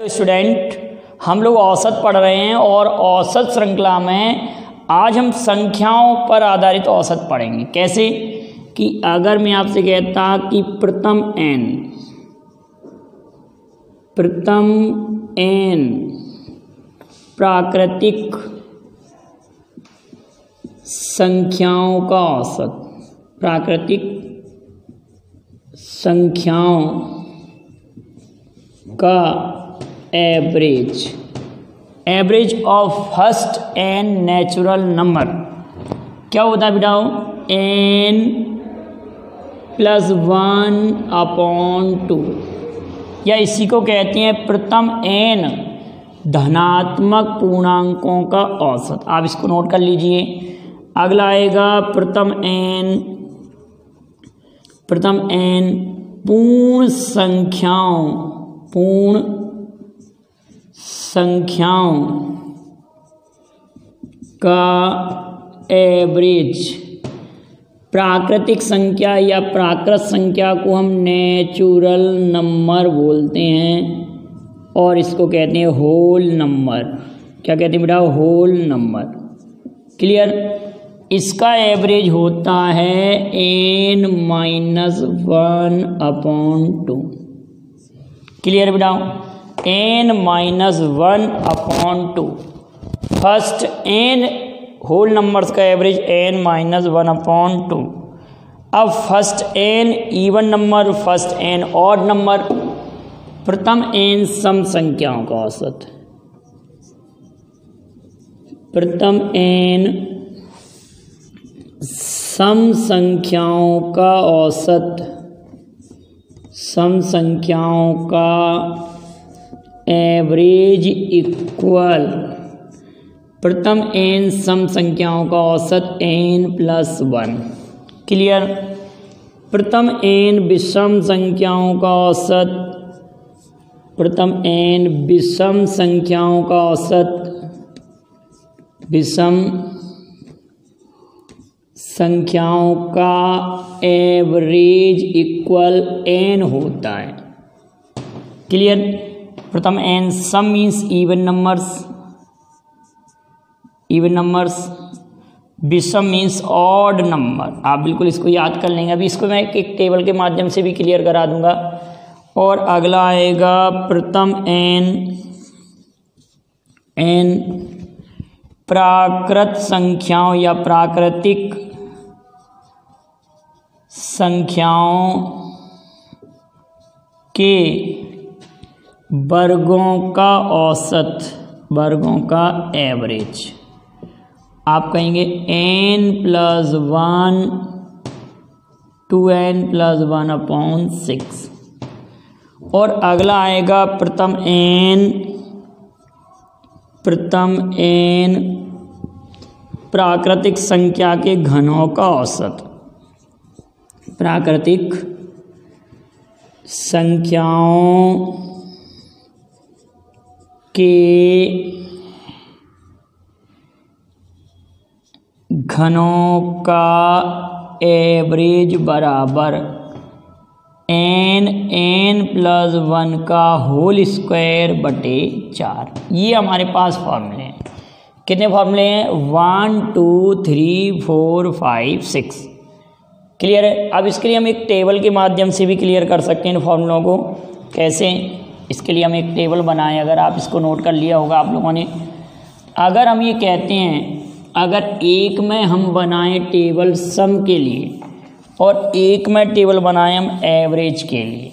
Student, हम लोग औसत पढ़ रहे हैं और औसत श्रृंखला में आज हम संख्याओं पर आधारित औसत पढ़ेंगे। कैसे कि अगर मैं आपसे कहता कि प्रथम n प्राकृतिक संख्याओं का औसत, प्राकृतिक संख्याओं का average of first n natural number क्या होता है बेटा? n + 1/2, या इसी को कहते हैं प्रथम n धनात्मक पूर्णांकों का औसत। आप इसको नोट कर लीजिए। अगला आएगा प्रथम n पूर्ण संख्याओं का एवरेज। प्राकृतिक संख्या या प्राकृत संख्या को हम नेचुरल नंबर बोलते हैं और इसको कहते हैं होल नंबर। क्या कहते हैं बेटा? Whole number. क्लियर? इसका एवरेज होता है n - 1/2। क्लियर बेटा? n - 1/2। First n whole numbers का एवरेज n - 1/2। अब first n even number, first n odd number, प्रथम n सम संख्याओं का औसत। प्रथम n सम संख्याओं का औसत, सम संख्याओं का एवरेज इक्वल प्रथम n सम संख्याओं का औसत n + 1। क्लियर? प्रथम n विषम संख्याओं का औसत, प्रथम n विषम संख्याओं का औसत, विषम संख्याओं का एवरेज इक्वल n होता है। क्लियर? प्रथम n सम मीन्स इवन नंबर्स, विषम मीन्स ऑड नंबर। आप बिल्कुल इसको याद कर लेंगे। अभी इसको मैं एक टेबल के माध्यम से भी क्लियर करा दूंगा। और अगला आएगा प्रथम n प्राकृत संख्याओं या प्राकृतिक संख्याओं के वर्गों का औसत, वर्गों का एवरेज। आप कहेंगे n + 1 2n + 1/6। और अगला आएगा प्रथम n प्राकृतिक संख्या के घनों का औसत, प्राकृतिक संख्याओं के घनों का एवरेज बराबर n + 1 का होल स्क्वायर बटे 4। ये हमारे पास फॉर्मूले हैं। कितने फॉर्मूले हैं? 1 2 3 4 5 6। क्लियर है? अब इसके लिए हम एक टेबल के माध्यम से भी क्लियर कर सकते हैं इन फॉर्मूलों को। कैसे? इसके लिए हम एक टेबल बनाएं। अगर आप इसको नोट कर लिया होगा आप लोगों ने। अगर हम ये कहते हैं, अगर एक में हम बनाएं टेबल सम के लिए और एक में टेबल बनाएं हम एवरेज के लिए।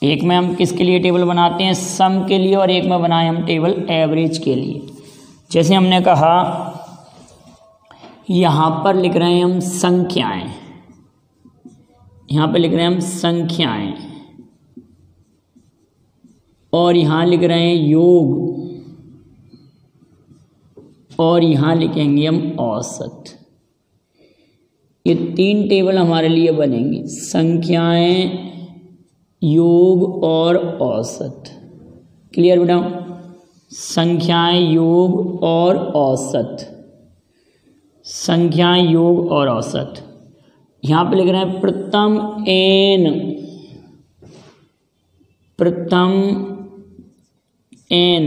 एक में हम किसके लिए टेबल बनाते हैं? सम के लिए। और एक में बनाएं हम टेबल एवरेज के लिए। जैसे हमने कहा यहाँ पर लिख रहे हैं हम संख्याएं, यहाँ पर लिख रहे हैं हम संख्याएं, और यहाँ लिख रहे हैं योग, और यहाँ लिखेंगे हम औसत। ये 3 टेबल हमारे लिए बनेंगे, संख्याएं, योग और औसत। क्लियर बेटा? संख्याएं, योग और औसत, संख्याएं, योग और औसत। यहाँ पे लिख रहे हैं प्रथम n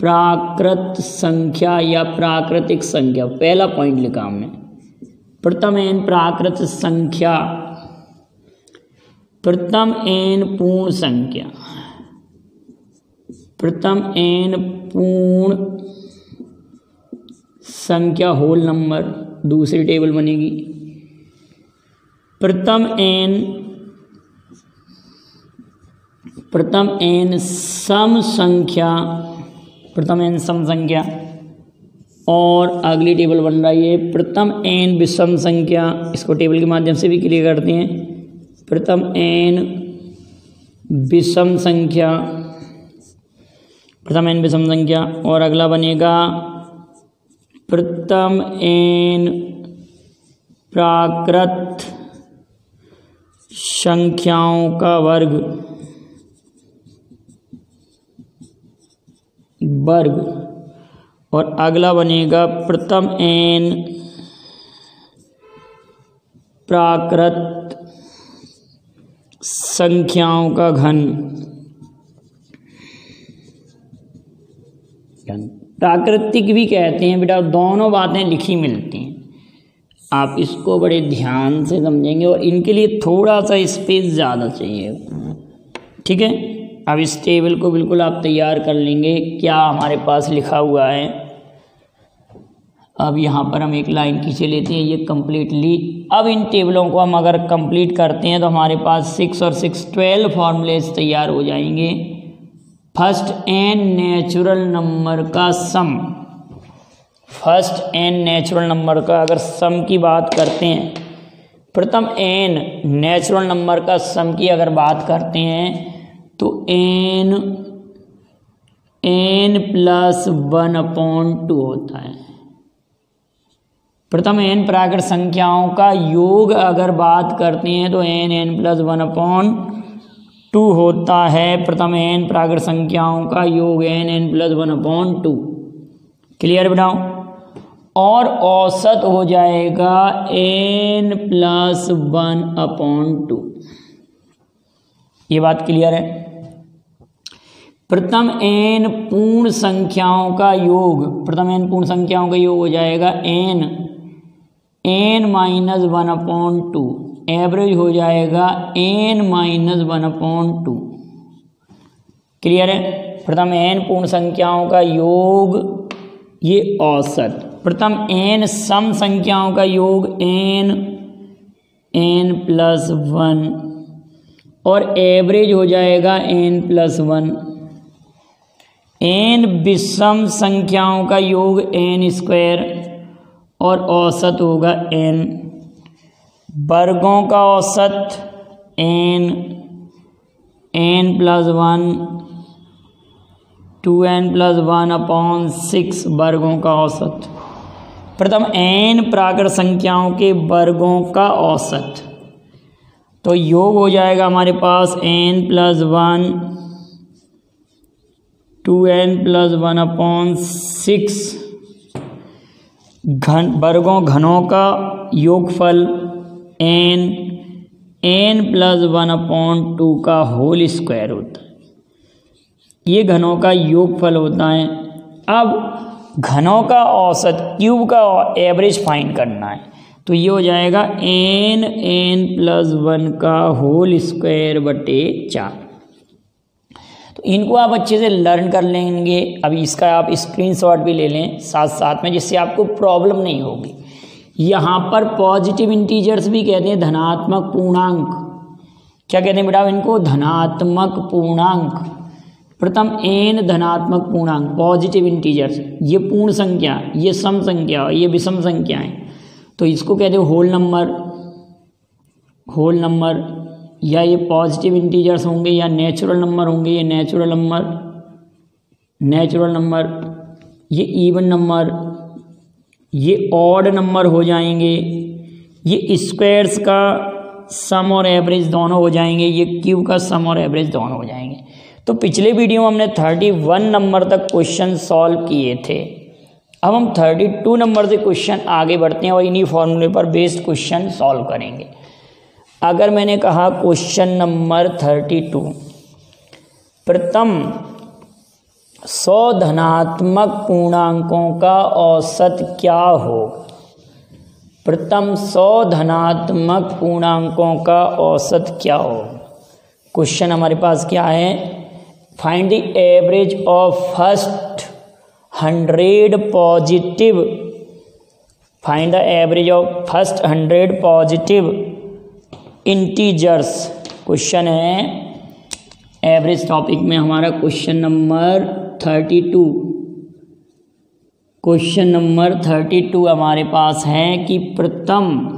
प्राकृत संख्या या प्राकृतिक संख्या, पहला पॉइंट लिखा हमने। प्रथम n प्राकृत संख्या, प्रथम n पूर्ण संख्या, प्रथम n पूर्ण संख्या होल नंबर, दूसरी टेबल बनेगी। प्रथम n सम संख्या, प्रथम n सम संख्या, और अगली टेबल बन रही है प्रथम n विषम संख्या। इसको टेबल के माध्यम से भी क्लियर करते हैं। प्रथम n विषम संख्या, प्रथम n विषम संख्या, और अगला बनेगा प्रथम n प्राकृत संख्याओं का वर्ग, और अगला बनेगा प्रथम n प्राकृत संख्याओं का घन। प्राकृतिक भी कहते हैं बेटा, दोनों बातें लिखी मिलती हैं। आप इसको बड़े ध्यान से समझेंगे और इनके लिए थोड़ा सा स्पेस ज़्यादा चाहिए, ठीक है। अब इस टेबल को बिल्कुल आप तैयार कर लेंगे, क्या हमारे पास लिखा हुआ है। अब यहाँ पर हम एक लाइन खींचे लेते हैं, ये कम्प्लीटली। अब इन टेबलों को हम अगर कंप्लीट करते हैं तो हमारे पास 6 और 6 12 फॉर्मूलेज तैयार हो जाएंगे। फर्स्ट n नेचुरल नंबर का सम, फर्स्ट n नेचुरल नंबर का अगर सम की बात करते हैं, प्रथम n नेचुरल नंबर का सम की अगर बात करते हैं तो n + 1/2 होता है। प्रथम n प्राकृत संख्याओं का योग अगर बात करते हैं तो n + 1/2 होता है। प्रथम n प्राकृत संख्याओं का योग n + 1/2। क्लियर बेटाओ। और औसत हो जाएगा n + 1/2। ये बात क्लियर है। प्रथम n पूर्ण संख्याओं का योग, प्रथम n पूर्ण संख्याओं का योग हो जाएगा n - 1/2, एवरेज हो जाएगा n - 1/2। क्लियर है। प्रथम n पूर्ण संख्याओं का योग, ये औसत। प्रथम n सम संख्याओं का योग n + 1, और एवरेज हो जाएगा n + 1। n विषम संख्याओं का योग n², और औसत होगा n। वर्गों का औसत n + 1, 2n + 1/6 वर्गों का औसत। प्रथम n प्राकृत संख्याओं के वर्गों का औसत, तो योग हो जाएगा हमारे पास n + 1, 2n + 1/6 घनों का योगफल n + 1/2 का होल स्क्वायर होता है। ये घनों का योगफल होता है। अब घनों का औसत, क्यूब का एवरेज फाइंड करना है, तो ये हो जाएगा n + 1 का होल स्क्वायर बटे 4। तो इनको आप अच्छे से लर्न कर लेंगे। अभी इसका आप स्क्रीनशॉट भी ले लें साथ साथ में, जिससे आपको प्रॉब्लम नहीं होगी। यहाँ पर पॉजिटिव इंटीजर्स भी कहते हैं, धनात्मक पूर्णांक। क्या कहते हैं बेटा इनको? धनात्मक पूर्णांक। प्रथम n धनात्मक पूर्णांक, पॉजिटिव इंटीजर्स। ये पूर्ण संख्या, ये सम संख्या, ये विषम संख्या है, तो इसको कहते हैं होल नंबर। होल नंबर, या ये पॉजिटिव इंटीजर्स होंगे या नेचुरल नंबर होंगे। ये नेचुरल नंबर, नेचुरल नंबर, ये इवन नंबर, ये ऑड नंबर हो जाएंगे। ये स्क्वायर्स का सम और एवरेज दोनों हो जाएंगे, ये क्यूब का सम और एवरेज दोनों हो जाएंगे। तो पिछले वीडियो में हमने 31 नंबर तक क्वेश्चन सॉल्व किए थे। अब हम 32 नंबर से क्वेश्चन आगे बढ़ते हैं और इन्हीं फॉर्मूले पर बेस्ड क्वेश्चन सॉल्व करेंगे। अगर मैंने कहा क्वेश्चन नंबर 32, प्रथम 100 धनात्मक पूर्णांकों का औसत क्या होगा। प्रथम 100 धनात्मक पूर्णांकों का औसत क्या होगा। क्वेश्चन हमारे पास क्या है, find the average of first 100 positive, find the average of first 100 positive integers. Question है एवरेज टॉपिक में हमारा क्वेश्चन नंबर 32। क्वेश्चन नंबर 32 हमारे पास है कि प्रथम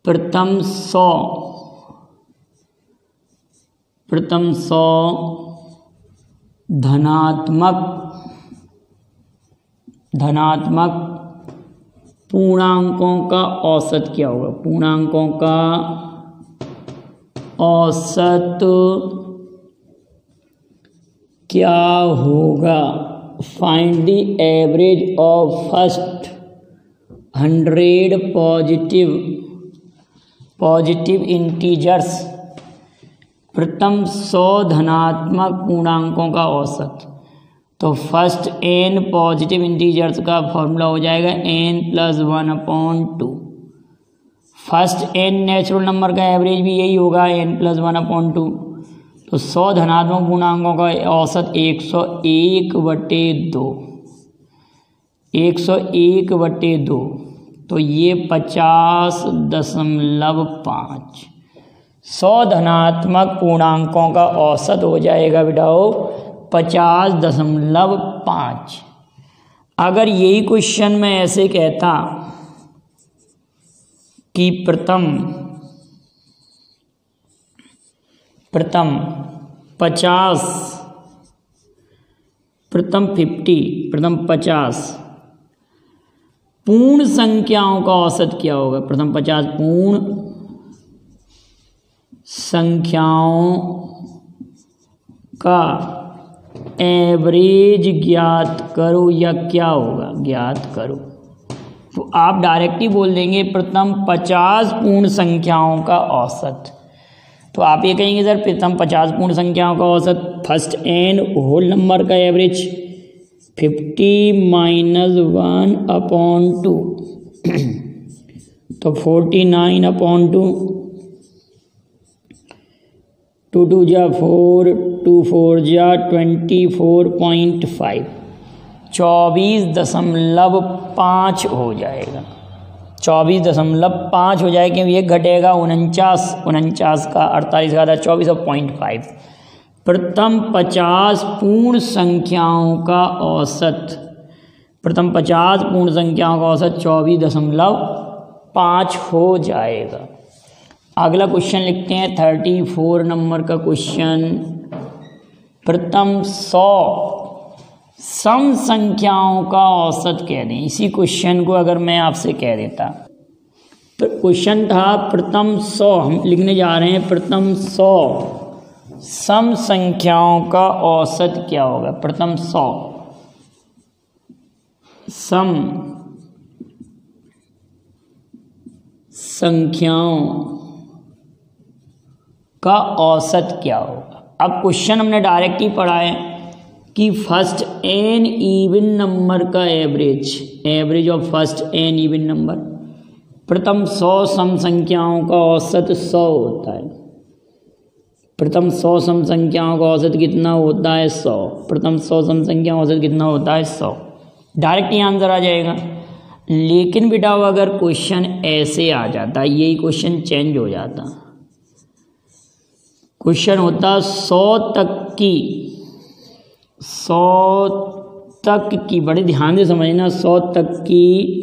100 धनात्मक पूर्णांकों का औसत क्या होगा। पूर्णांकों का औसत क्या होगा। Find the average of first 100 positive integers. प्रथम 100 धनात्मक पूर्णांकों का औसत, तो फर्स्ट n पॉजिटिव इंटीजर्स का फॉर्मूला हो जाएगा n+1/2। First n natural number का एवरेज भी यही होगा n+1/2। तो 100 धनात्मक पूर्णांकों का औसत 101/2, 101/2, तो ये 50.5। 100 धनात्मक पूर्णांकों का औसत हो जाएगा बेटाओ 50.5। अगर यही क्वेश्चन में ऐसे कहता कि प्रथम 50 पूर्ण संख्याओं का औसत क्या होगा। प्रथम 50 पूर्ण संख्याओं का एवरेज ज्ञात करो, या क्या होगा ज्ञात करो। तो आप डायरेक्ट ही बोल देंगे प्रथम 50 पूर्ण संख्याओं का औसत। तो आप ये कहेंगे सर प्रथम 50 पूर्ण संख्याओं का औसत फर्स्ट n होल नंबर का एवरेज 50 - 1/2, तो 49/2, 2 2 जा 4, 2 4 जा 24.5, 24.5 हो जाएगा। 24.5 हो जाएगा क्योंकि ये घटेगा 49 का 48 का था 24.5। प्रथम 50 पूर्ण संख्याओं का औसत, प्रथम 50 पूर्ण संख्याओं का औसत 24.5 हो जाएगा। अगला क्वेश्चन लिखते हैं 34 नंबर का क्वेश्चन। प्रथम 100 सम संख्याओं का औसत कह दें। इसी क्वेश्चन को अगर मैं आपसे कह देता, तो क्वेश्चन था प्रथम 100, हम लिखने जा रहे हैं प्रथम 100 सम संख्याओं का औसत क्या होगा। प्रथम 100 सम संख्याओं का औसत क्या होगा। अब क्वेश्चन हमने डायरेक्ट ही पढ़ा है कि फर्स्ट n इवन नंबर का average of first n even number. प्रथम 100 सम संख्याओं का औसत 100 होता है। प्रथम 100 सम संख्याओं का औसत कितना होता है 100। प्रथम 100 सम संख्याओं का औसत कितना होता है 100। डायरेक्ट ही आंसर आ जाएगा। लेकिन बेटा अगर क्वेश्चन ऐसे आ जाता, यही क्वेश्चन चेंज हो जाता, क्वेश्चन होता 100 तक की, बड़े ध्यान से समझना, 100 तक की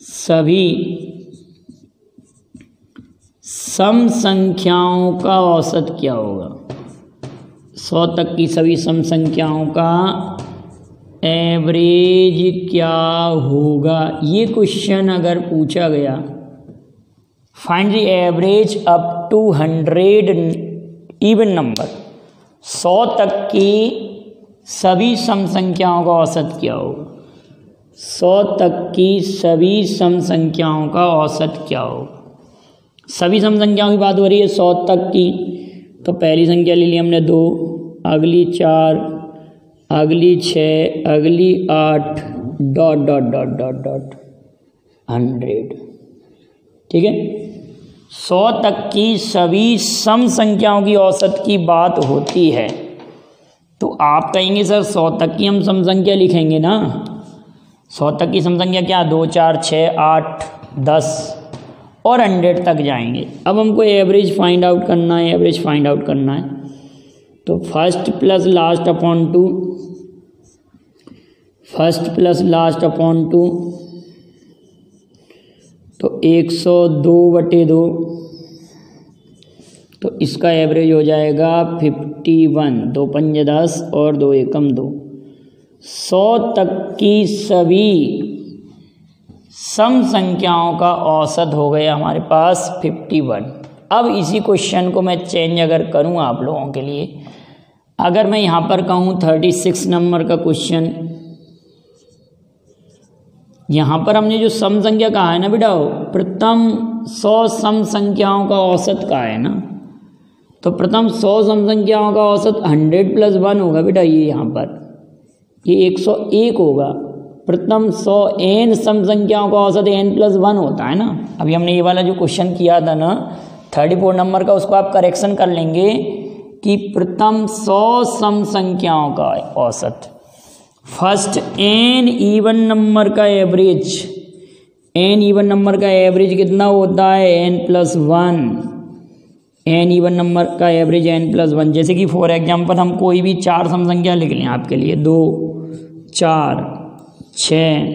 सभी सम संख्याओं का औसत क्या होगा। 100 तक की सभी सम संख्याओं का एवरेज क्या होगा। ये क्वेश्चन अगर पूछा गया, find the average up to 100 even number, 100 तक की सभी सम संख्याओं का औसत क्या होगा। 100 तक की सभी सम संख्याओं का औसत क्या होगा। सभी सम संख्याओं की बात हो रही है 100 तक की, तो पहली संख्या ले ली हमने 2, अगली 4, अगली 6, अगली 8 ... 100। ठीक है, 100 तक की सभी सम संख्याओं की औसत की बात होती है। तो आप कहेंगे सर 100 तक की हम सम संख्या लिखेंगे ना। 100 तक की सम संख्या क्या, 2, 4, 6, 8, 10 और 100 तक जाएंगे। अब हमको एवरेज फाइंड आउट करना है, एवरेज फाइंड आउट करना है। तो first plus last upon 2, first plus last upon 2, तो 102/2, तो इसका एवरेज हो जाएगा 51। 2 पंजे 10 और 2 एकम 2। 100 तक की सभी सम संख्याओं का औसत हो गया हमारे पास 51। अब इसी क्वेश्चन को मैं चेंज अगर करूं आप लोगों के लिए, अगर मैं यहाँ पर कहूँ 36 नंबर का क्वेश्चन, यहाँ पर हमने जो सम संख्या कहा है ना बेटा, प्रथम 100 सम संख्याओं का औसत कहा है ना, तो प्रथम 100 सम संख्याओं का औसत 100 + 1 होगा बेटा। ये यहाँ पर ये 101 होगा। प्रथम 100 n सम संख्याओं का औसत n + 1 होता है ना। अभी हमने ये वाला जो क्वेश्चन किया था ना 34 नंबर का, उसको आप करेक्शन कर लेंगे कि प्रथम 100 सम संख्याओं का औसत, फर्स्ट n इवन नंबर का एवरेज, n इवन नंबर का एवरेज कितना होता है, n + 1। n इवन नंबर का एवरेज n + 1। जैसे कि फॉर एग्जांपल हम कोई भी 4 सम संख्या लिख लें आपके लिए, 2, 4, 6,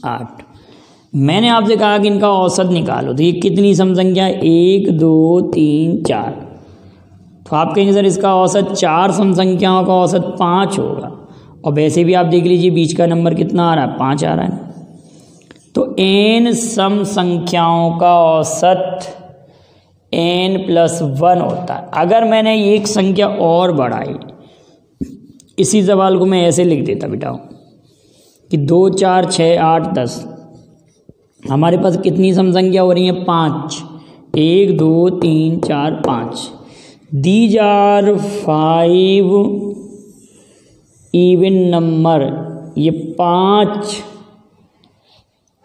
8। मैंने आपसे कहा कि इनका औसत निकालो, तो ये कितनी सम संख्या, 1, 2, 3, 4। तो आप कहेंगे सर इसका औसत 4 सम संख्याओं का औसत 5 होगा। और वैसे भी आप देख लीजिए बीच का नंबर कितना आ रहा है, 5 आ रहा है। तो n सम संख्याओं का औसत n + 1 होता है। अगर मैंने एक संख्या और बढ़ाई, इसी सवाल को मैं ऐसे लिख देता बेटा कि 2, 4, 6, 8, 10, हमारे पास कितनी सम संख्या हो रही है, 5। 1, 2, 3, 4, 5। These are 5 even number. ये 5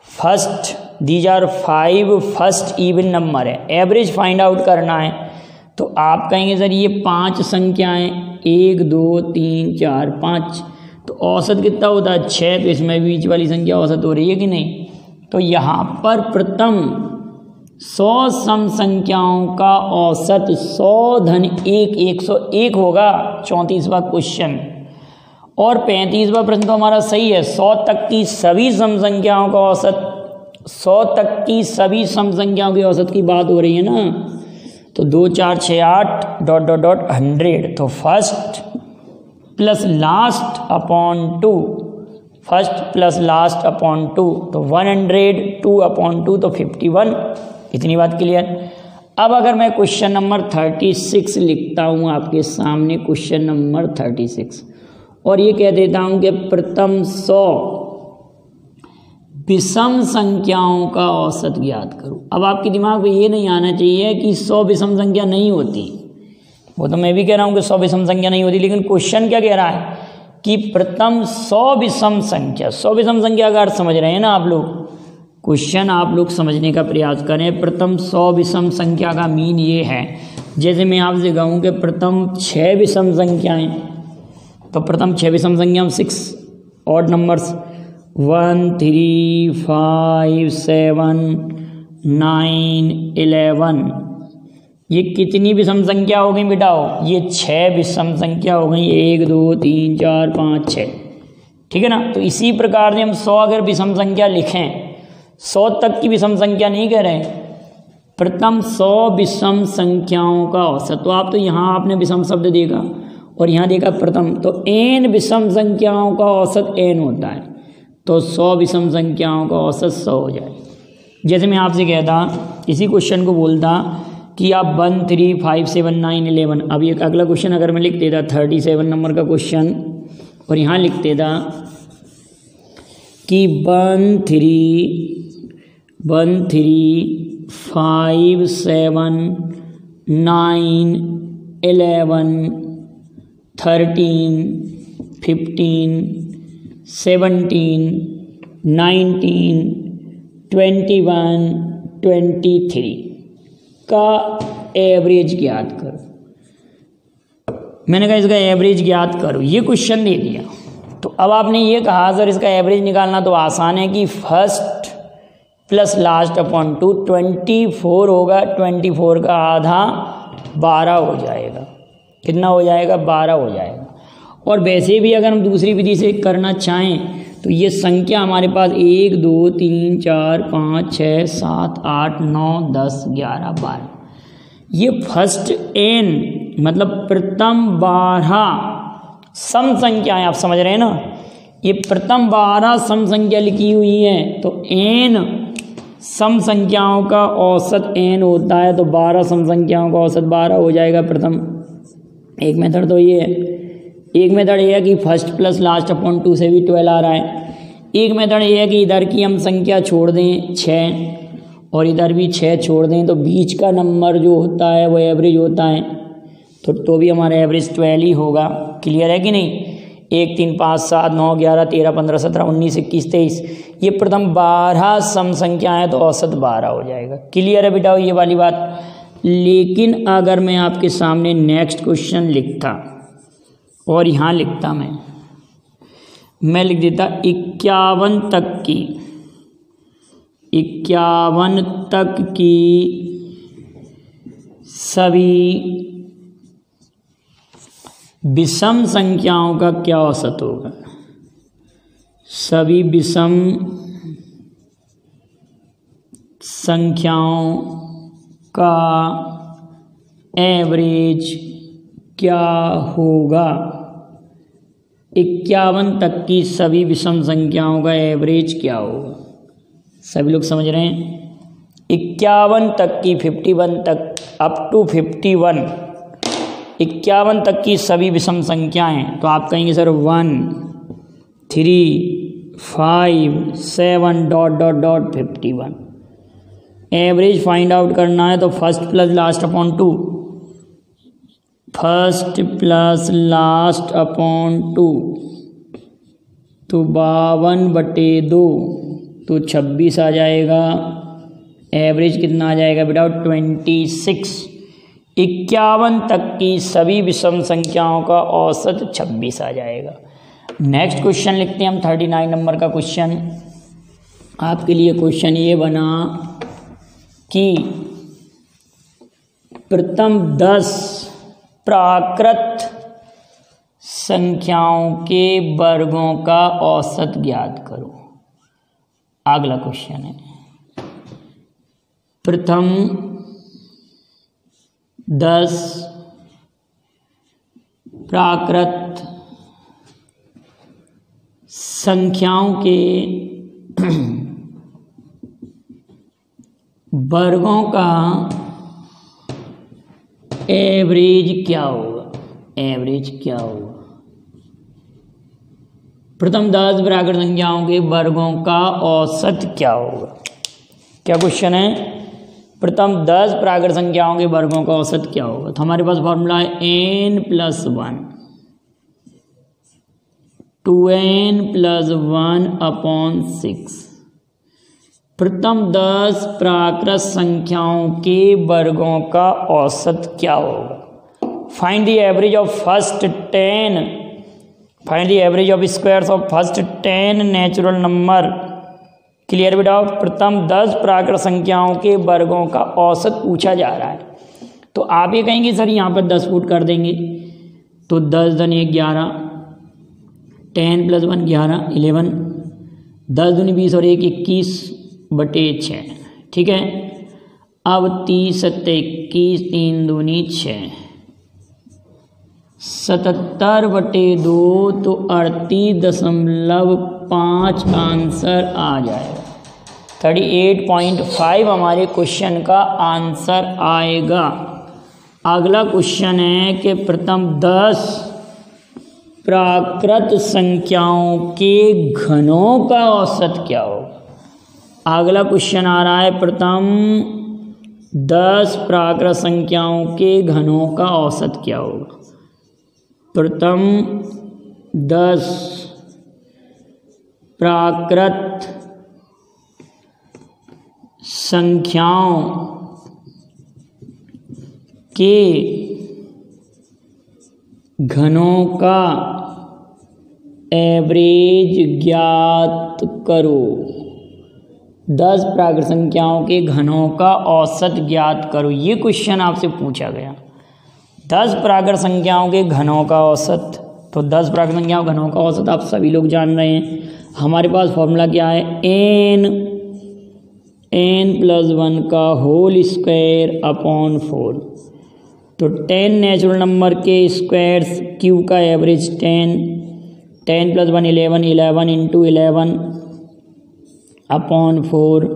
first, these are 5 first even number है। एवरेज फाइंड आउट करना है, तो आप कहेंगे सर ये 5 संख्याएं, 1, 2, 3, 4, 5, तो औसत कितना होता है, 6। तो इसमें बीच वाली संख्या औसत हो रही है कि नहीं। तो यहाँ पर प्रथम 100 सम संख्याओं का औसत 100 - 1 101 होगा। 34वां क्वेश्चन और 35वां प्रश्न तो हमारा सही है। 100 तक की सभी सम संख्याओं का औसत, 100 तक की सभी सम संख्याओं की औसत की बात हो रही है ना। तो 2, 4, 6, 8 ... 100। तो first plus last upon 2, first plus last upon 2, तो 100, 2/2 तो 51। इतनी बात क्लियर। अब अगर मैं क्वेश्चन नंबर 36 लिखता हूँ आपके सामने, क्वेश्चन नंबर 36, और ये कह देता हूँ कि प्रथम 100 विषम संख्याओं का औसत ज्ञात करो। अब आपके दिमाग में ये नहीं आना चाहिए कि 100 विषम संख्या नहीं होती, वो तो मैं भी कह रहा हूँ कि 100 विषम संख्या नहीं होती, लेकिन क्वेश्चन क्या कह रहा है कि प्रथम 100 विषम संख्या। 100 विषम संख्या का अर्थ समझ रहे हैं ना आप लोग, क्वेश्चन आप लोग समझने का प्रयास करें। प्रथम 100 विषम संख्या का मीन ये है, जैसे मैं आपसे कहूँ कि प्रथम 6 विषम संख्याएं, तो प्रथम 6 विषम संख्या 6 ऑड नंबर्स 1, 3, 5, 7, 9, 11, ये कितनी विषम संख्या हो गई बेटा, ये 6 विषम संख्या हो गई। 1, 2, 3, 4, 5, 6, ठीक है ना। तो इसी प्रकार से हम 100 अगर विषम संख्या लिखें, 100 तक की विषम संख्या नहीं कह रहे, प्रथम 100 विषम संख्याओं का औसत। तो आप तो यहाँ आपने विषम शब्द देखा और यहाँ देखा प्रथम, तो n विषम संख्याओं का औसत n होता है, तो 100 विषम संख्याओं का औसत 100 हो जाए। जैसे मैं आपसे कहता, इसी क्वेश्चन को बोलता कि आप 1, 3, 5, 7, 9, 11, अब ये अगला क्वेश्चन अगर मैं लिख देता 37 नंबर का क्वेश्चन, और यहाँ लिख देता कि 1, 3, 5, 7, 9, 11, 13, 15, 17, 19, 21, 23 का एवरेज ज्ञात करो। मैंने कहा इसका एवरेज ज्ञात करो, ये क्वेश्चन दे दिया। तो अब आपने ये कहा सर इसका एवरेज निकालना तो आसान है कि फर्स्ट प्लस लास्ट अपॉन 2, 24 होगा, 24 का आधा 12 हो जाएगा। कितना हो जाएगा? 12 हो जाएगा। और वैसे भी अगर हम दूसरी विधि से करना चाहें तो ये संख्या हमारे पास 1, 2, 3, 4, 5, 6, 7, 8, 9, 10, 11, 12। ये फर्स्ट n मतलब प्रथम 12 सम संख्याएं, आप समझ रहे हैं ना, ये प्रथम 12 सम संख्या लिखी हुई है। तो n सम संख्याओं का औसत n होता है, तो 12 सम संख्याओं का औसत 12 हो जाएगा प्रथम। एक मेथड तो ये है। एक मेथड ये है कि फर्स्ट प्लस लास्ट अपॉन 2 से भी 12 आ रहा है। एक मेथड ये है कि इधर की हम संख्या छोड़ दें 6 और इधर भी 6 छोड़ दें, तो बीच का नंबर जो होता है वो एवरेज होता है, तो भी हमारा एवरेज 12 ही होगा। क्लियर है कि नहीं? 1, 3, 5, 7, 9, 11, 13, 15, 17, 19, 21, 23 ये प्रथम 12 सम संख्या है, तो औसत 12 हो जाएगा। क्लियर है बेटा ये वाली बात? लेकिन अगर मैं आपके सामने नेक्स्ट क्वेश्चन लिखता और यहाँ लिखता मैं लिख देता 51 तक की सभी विषम संख्याओं का क्या औसत होगा? सभी विषम संख्याओं का एवरेज क्या होगा? 51 तक की सभी विषम संख्याओं का एवरेज क्या होगा? सभी लोग समझ रहे हैं? 51 तक की 51 तक अप टू 51 51 तक की सभी विषम संख्याएं, तो आप कहेंगे सर 1, 3, 5, 7 ... 51। एवरेज फाइंड आउट करना है तो first plus last upon 2, first plus last upon 2 तो 52/2 तो 26 आ जाएगा। एवरेज कितना आ जाएगा बेटा? 26। 51 तक की सभी विषम संख्याओं का औसत 26 आ जाएगा। नेक्स्ट क्वेश्चन लिखते हैं हम 39 नंबर का क्वेश्चन। आपके लिए क्वेश्चन ये बना कि प्रथम 10 प्राकृत संख्याओं के वर्गों का औसत ज्ञात करो। अगला क्वेश्चन है प्रथम 10 प्राकृत संख्याओं के वर्गों का एवरेज क्या होगा? एवरेज क्या होगा? प्रथम 10 प्राकृत संख्याओं के वर्गों का औसत क्या होगा? क्या क्वेश्चन है? प्रथम 10 प्राकृत संख्याओं के वर्गों का औसत क्या होगा? तो हमारे पास फॉर्मूला है n+1 2n+1/6। प्रथम 10 प्राकृत संख्याओं के वर्गों का औसत क्या होगा? Find the average of first 10, find the average of squares of first 10 natural number. Clear बेटा? प्रथम 10 प्राकृत संख्याओं के वर्गों का औसत पूछा जा रहा है। तो आप ये कहेंगे सर यहाँ पर 10 फुट कर देंगे, तो 10 × 1 11, 10+1 11 11, 10 दूनी 20 और 1 21/6। ठीक है। अब 30 × 21 3 दूनी 6 77/2 तो 38.5 आंसर आ जाएगा। 38.5 हमारे क्वेश्चन का आंसर आएगा। अगला क्वेश्चन है कि प्रथम 10 प्राकृत संख्याओं के घनों का औसत क्या होगा? अगला क्वेश्चन आ रहा है प्रथम 10 प्राकृत संख्याओं के घनों का औसत क्या होगा। प्रथम 10 प्राकृत संख्याओं के घनों का एवरेज ज्ञात करो। 10 प्राकृत संख्याओं के घनों का औसत ज्ञात करो। ये क्वेश्चन आपसे पूछा गया। 10 प्राकृत संख्याओं के घनों का औसत, तो 10 प्राकृत संख्याओं घनों का औसत आप सभी लोग जान रहे हैं। हमारे पास फॉर्मूला क्या है, n+1 का होल स्क्वायर अपॉन 4। तो 10 नेचुरल नंबर के स्क्वायर्स क्यू का एवरेज 10 + 1 11, 11 × 11 अपॉन 4।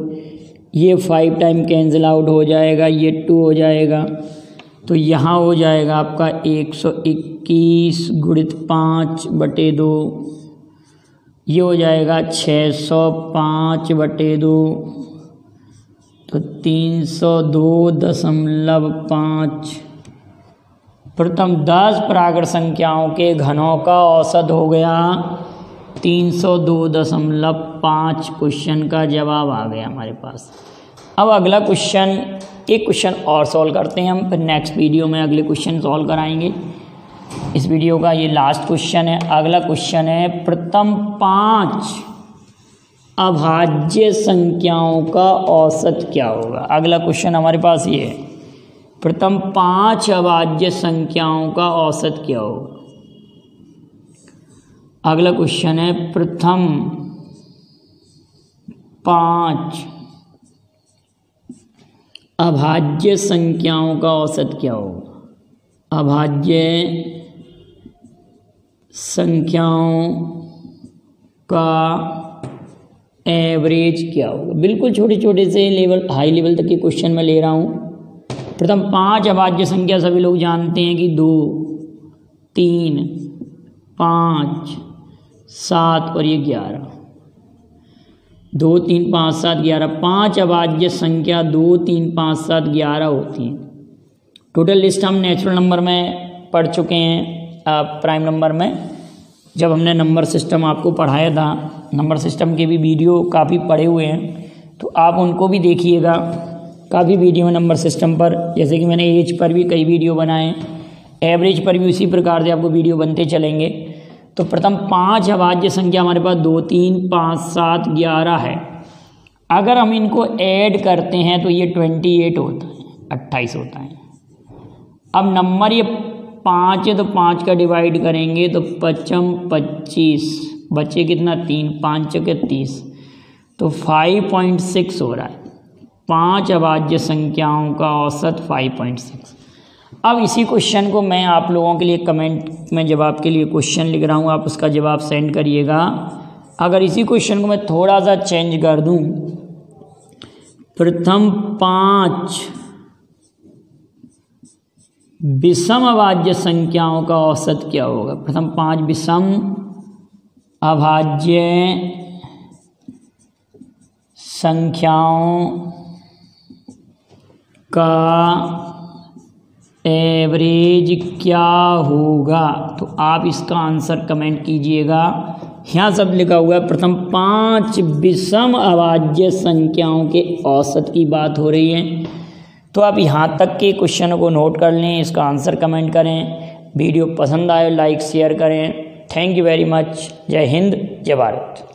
ये 5 टाइम कैंसिल आउट हो जाएगा, ये 2 हो जाएगा, तो यहाँ हो जाएगा आपका 121 × 5/2। ये हो जाएगा 605/2, तो 302.5। प्रथम 10 प्राकृत संख्याओं के घनों का औसत हो गया 302.5। क्वेश्चन का जवाब आ गया हमारे पास। अब अगला क्वेश्चन, एक क्वेश्चन और सॉल्व करते हैं हम, फिर नेक्स्ट वीडियो में अगले क्वेश्चन सॉल्व कराएंगे। इस वीडियो का ये लास्ट क्वेश्चन है। अगला क्वेश्चन है, प्रथम 5 अभाज्य संख्याओं का औसत क्या होगा। अगला क्वेश्चन हमारे पास ये है, प्रथम 5 अभाज्य संख्याओं का औसत क्या होगा। अगला क्वेश्चन है, प्रथम 5 अभाज्य संख्याओं का औसत क्या होगा। अभाज्य संख्याओं का एवरेज क्या होगा। बिल्कुल छोटे छोटे से लेवल, हाई लेवल तक के क्वेश्चन मैं ले रहा हूँ। प्रथम 5 अभाज्य संख्या सभी लोग जानते हैं कि 2, 3, 5, 7 और ये 11। 2, 3, 5, 7, 11। 5 अभाज्य संख्या 2, 3, 5, 7, 11 होती हैं। टोटल लिस्ट हम नेचुरल नंबर में पढ़ चुके हैं, प्राइम नंबर में जब हमने नंबर सिस्टम आपको पढ़ाया था। नंबर सिस्टम के भी वीडियो काफ़ी पढ़े हुए हैं, तो आप उनको भी देखिएगा। काफ़ी वीडियो है नंबर सिस्टम पर, जैसे कि मैंने एज पर भी कई वीडियो बनाए, एवरेज पर भी उसी प्रकार से आपको वीडियो बनते चलेंगे। तो प्रथम 5 अभाज्य संख्या हमारे पास 2, 3, 5, 7, 11 है। अगर हम इनको ऐड करते हैं तो ये 28 होता है, 28 होता है। अब नंबर ये 5 है, तो 5 का डिवाइड करेंगे तो 5 25, बचे कितना 3, 5 के 30, तो 5.6 हो रहा है। 5 अभाज्य संख्याओं का औसत 5.6। अब इसी क्वेश्चन को मैं आप लोगों के लिए कमेंट में जवाब के लिए क्वेश्चन लिख रहा हूँ, आप उसका जवाब सेंड करिएगा। अगर इसी क्वेश्चन को मैं थोड़ा सा चेंज कर दूँ, प्रथम 5 विषम अभाज्य संख्याओं का औसत क्या होगा। प्रथम 5 विषम अभाज्य संख्याओं का एवरेज क्या होगा। तो आप इसका आंसर कमेंट कीजिएगा। यहाँ सब लिखा हुआ है, प्रथम 5 विषम अभाज्य संख्याओं के औसत की बात हो रही है। तो आप यहाँ तक के क्वेश्चन को नोट कर लें, इसका आंसर कमेंट करें। वीडियो पसंद आए लाइक शेयर करें। Thank you very much. जय हिंद, जय भारत।